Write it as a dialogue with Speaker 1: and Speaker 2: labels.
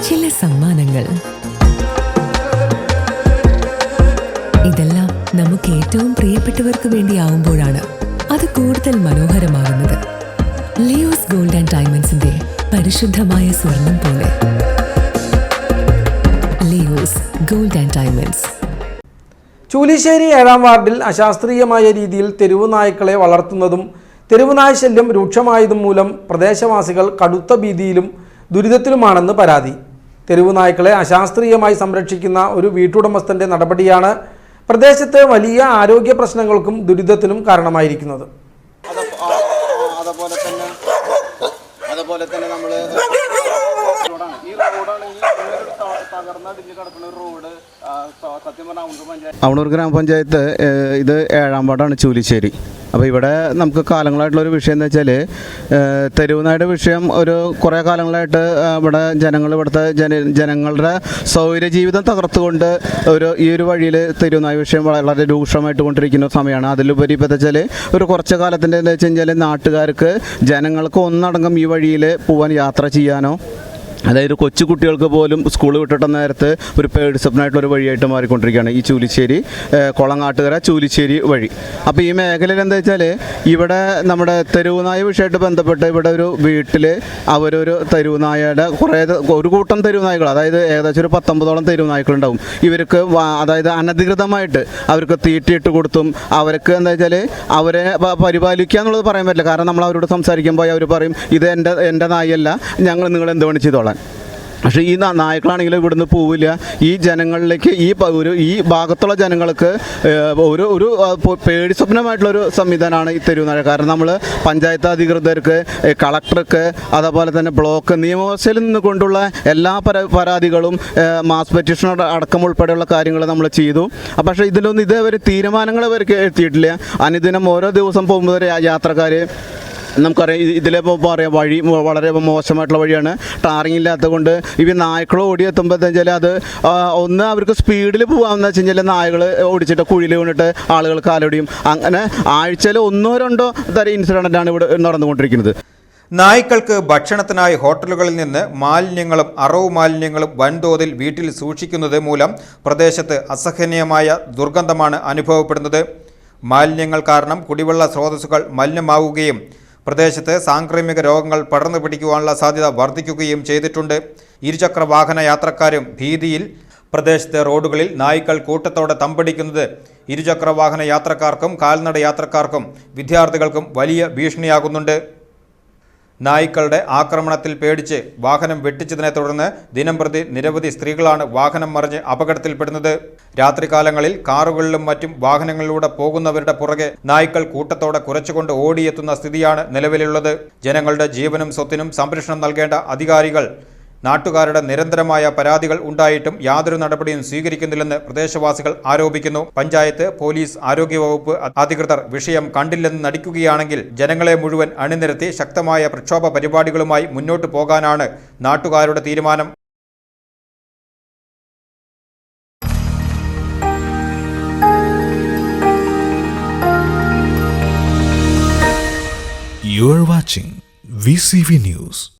Speaker 1: ചില സമ്മാനങ്ങൾ. ഇതെല്ലാം നമുക്ക് ഏറ്റവും പ്രിയപ്പെട്ടവർക്ക് വേണ്ടിയാവുമ്പോഴാണ് അത് കൂടുതൽ മനോഹരമാകുന്നത്. ലിയോസ് ഗോൾഡ് ആൻഡ് ഡയമണ്ട്സിന്റെ പരിശുദ്ധമായ സ്വർണം പോലെ. Leo's gold and diamonds.
Speaker 2: Choolissery 7-ാം വാർഡിൽ അശാസ്ത്രീയമായ രീതിയിൽ തെരുവു നായ്ക്കളെ വളർത്തുന്നതും തെരുവുനായ ശല്യം രൂക്ഷമായതും മൂലം പ്രദേശവാസികൾ കടുത്ത ഭീതിയിലും ദുരിതത്തിലുമാണെന്ന് പരാതി. തെരുവുനായ്ക്കളെ അശാസ്ത്രീയമായി സംരക്ഷിക്കുന്ന ഒരു വീട്ടുടമസ്ഥന്റെ നടപടിയാണ് പ്രദേശത്ത് വലിയ ആരോഗ്യ പ്രശ്നങ്ങൾക്കും ദുരിതത്തിനും കാരണമായിരിക്കുന്നത്.
Speaker 3: അതുപോലെ തന്നെ നമ്മൾ ഈ റോഡാണെങ്കിൽ തകർന്നടിഞ്ഞ് കിടക്കുന്ന റോഡ് സത്യം പറഞ്ഞാൽ അവണൂർ ഗ്രാമപഞ്ചായത്ത് ഇത് 7-ാം വാർഡാണ് ചൂലിശ്ശേരി. അപ്പോൾ ഇവിടെ നമുക്ക് കാലങ്ങളായിട്ടുള്ളൊരു വിഷയം എന്ന് വെച്ചാൽ തെരുവുനായുടെ വിഷയം കുറേ കാലങ്ങളായിട്ട് ഇവിടെ ഇവിടുത്തെ ജനങ്ങളുടെ സൗകര്യ ജീവിതം തകർത്തുകൊണ്ട് ഈ ഒരു വഴിയിൽ തെരുവുനായ വിഷയം വളരെ രൂക്ഷമായിട്ട് കൊണ്ടിരിക്കുന്ന സമയമാണ്. അതിലുപരി ഇപ്പോൾ വെച്ചാൽ കുറച്ച് കാലത്തിൻ്റെ എന്താ വെച്ച് കഴിഞ്ഞാൽ നാട്ടുകാർക്ക് ജനങ്ങൾക്ക് ഒന്നടങ്കം ഈ വഴിയിൽ പോകാൻ യാത്ര ചെയ്യാനോ, അതായത് കൊച്ചു കുട്ടികൾക്ക് പോലും സ്കൂൾ വിട്ടിട്ട നേരത്ത് ഒരു പേടിസപ്പനായിട്ടുള്ളൊരു വഴിയായിട്ട് മാറിക്കൊണ്ടിരിക്കുകയാണ് ഈ ചൂലിശ്ശേരി കൊളങ്ങാട്ടുകര ചൂലിശ്ശേരി വഴി. അപ്പോൾ ഈ മേഖലയിൽ എന്താ വെച്ചാൽ ഇവിടെ നമ്മുടെ തെരുവുനായ വിഷയമായിട്ട് ബന്ധപ്പെട്ട് ഇവിടെ ഒരു വീട്ടിൽ അവരൊരു തെരുവുനായയുടെ ഒരു കൂട്ടം തെരുവുനായ്ക്കൾ, അതായത് ഏകദേശം ഒരു 19ഓളം തെരുവുനായ്ക്കളുണ്ടാവും. ഇവർക്ക് അതായത് അനധികൃതമായിട്ട് അവർക്ക് തീറ്റിയിട്ട് കൊടുത്തും അവർക്ക് എന്താ വെച്ചാൽ അവരെ പരിപാലിക്കുക എന്നുള്ളത് പറയാൻ പറ്റില്ല. കാരണം നമ്മൾ അവരോട് സംസാരിക്കുമ്പോൾ അവർ പറയും ഇത് എൻ്റെ നായല്ല, ഞങ്ങൾ നിങ്ങൾ എന്ത് വേണം ചെയ്തോളാം. പക്ഷേ ഈ നായ്ക്കളാണെങ്കിലും ഇവിടുന്ന് പോവില്ല. ഈ ജനങ്ങളിലേക്ക് ഈ ഭാഗത്തുള്ള ജനങ്ങൾക്ക് ഒരു പേടി സ്വപ്നമായിട്ടുള്ളൊരു സംവിധാനമാണ് ഈ തെരുവുനായ. കാരണം നമ്മൾ പഞ്ചായത്ത് അധികൃതർക്ക്, കളക്ടർക്ക്, അതേപോലെ തന്നെ ബ്ലോക്ക് നിയമവ്യവസ്ഥയിൽ നിന്നുകൊണ്ടുള്ള എല്ലാ പരാതികളും മാസ് പെറ്റീഷൻ അടക്കം ഉൾപ്പെടെയുള്ള കാര്യങ്ങൾ നമ്മൾ ചെയ്തു. പക്ഷേ ഇതിലൊന്നും ഇതേവരെ തീരുമാനങ്ങൾ അവർക്ക് എത്തിയിട്ടില്ല. അനുദിനം ഓരോ ദിവസം പോകുമ്പോൾ യാത്രക്കാർ നമുക്കറിയാം ഇതിലിപ്പോൾ പറയാം വഴി വളരെ മോശമായിട്ടുള്ള വഴിയാണ്. ടാറിങ് ഇല്ലാത്തത് കൊണ്ട് നായ്ക്കൾ ഓടിയെത്തുമ്പോഴത്തെ വെച്ചാൽ അത് ഒന്ന് അവർക്ക് സ്പീഡിൽ പോകാമെന്ന് വെച്ച് കഴിഞ്ഞാൽ നായകൾ ഓടിച്ചിട്ട് കുഴിയിൽ വീണിട്ട് ആളുകൾ കാലൊടിയും. അങ്ങനെ ആഴ്ചയിൽ 1-2 തരം ഇൻസിഡൻ്റാണ് ഇവിടെ നടന്നുകൊണ്ടിരിക്കുന്നത്.
Speaker 4: നായ്ക്കൾക്ക് ഭക്ഷണത്തിനായി ഹോട്ടലുകളിൽ നിന്ന് മാലിന്യങ്ങളും അറവ് മാലിന്യങ്ങളും വൻതോതിൽ വീട്ടിൽ സൂക്ഷിക്കുന്നത് മൂലം പ്രദേശത്ത് അസഹനീയമായ ദുർഗന്ധമാണ് അനുഭവപ്പെടുന്നത്. മാലിന്യങ്ങൾ കാരണം കുടിവെള്ള സ്രോതസ്സുകൾ മലിനമാവുകയും പ്രദേശത്ത് സാംക്രമിക രോഗങ്ങൾ പടർന്നു പിടിക്കുവാനുള്ള സാധ്യത വർദ്ധിക്കുകയും ചെയ്തിട്ടുണ്ട്. ഇരുചക്ര വാഹന യാത്രക്കാരും ഭീതിയിൽ. പ്രദേശത്തെ റോഡുകളിൽ നായ്ക്കൾ കൂട്ടത്തോടെ തമ്പടിക്കുന്നത് ഇരുചക്ര വാഹന യാത്രക്കാർക്കും കാൽനട യാത്രക്കാർക്കും വിദ്യാർത്ഥികൾക്കും വലിയ ഭീഷണിയാകുന്നുണ്ട്. നായ്ക്കളുടെ ആക്രമണത്തിൽ പേടിച്ച് വാഹനം വെട്ടിച്ചതിനെ തുടർന്ന് ദിനംപ്രതി നിരവധി സ്ത്രീകളാണ് വാഹനം മറിഞ്ഞ് അപകടത്തിൽപ്പെടുന്നത്. രാത്രികാലങ്ങളിൽ കാറുകളിലും മറ്റും വാഹനങ്ങളിലൂടെ പോകുന്നവരുടെ പുറകെ നായ്ക്കൾ കൂട്ടത്തോടെ കുരച്ചുകൊണ്ട് ഓടിയെത്തുന്ന സ്ഥിതിയാണ് നിലവിലുള്ളത്. ജനങ്ങളുടെ ജീവനും സ്വത്തിനും സംരക്ഷണം നൽകേണ്ട അധികാരികൾ നാട്ടുകാരുടെ നിരന്തരമായ പരാതികൾ ഉണ്ടായിട്ടും യാതൊരു നടപടിയും സ്വീകരിക്കുന്നില്ലെന്ന് പ്രദേശവാസികൾ ആരോപിക്കുന്നു. പഞ്ചായത്ത്, പോലീസ്, ആരോഗ്യവകുപ്പ് അധികൃതർ വിഷയം കണ്ടില്ലെന്ന് നടിക്കുകയാണെങ്കിൽ ജനങ്ങളെ മുഴുവൻ അണിനിരത്തി ശക്തമായ പ്രക്ഷോഭ പരിപാടികളുമായി മുന്നോട്ടു പോകാനാണ് നാട്ടുകാരുടെ തീരുമാനം.
Speaker 5: You are watching VCV News.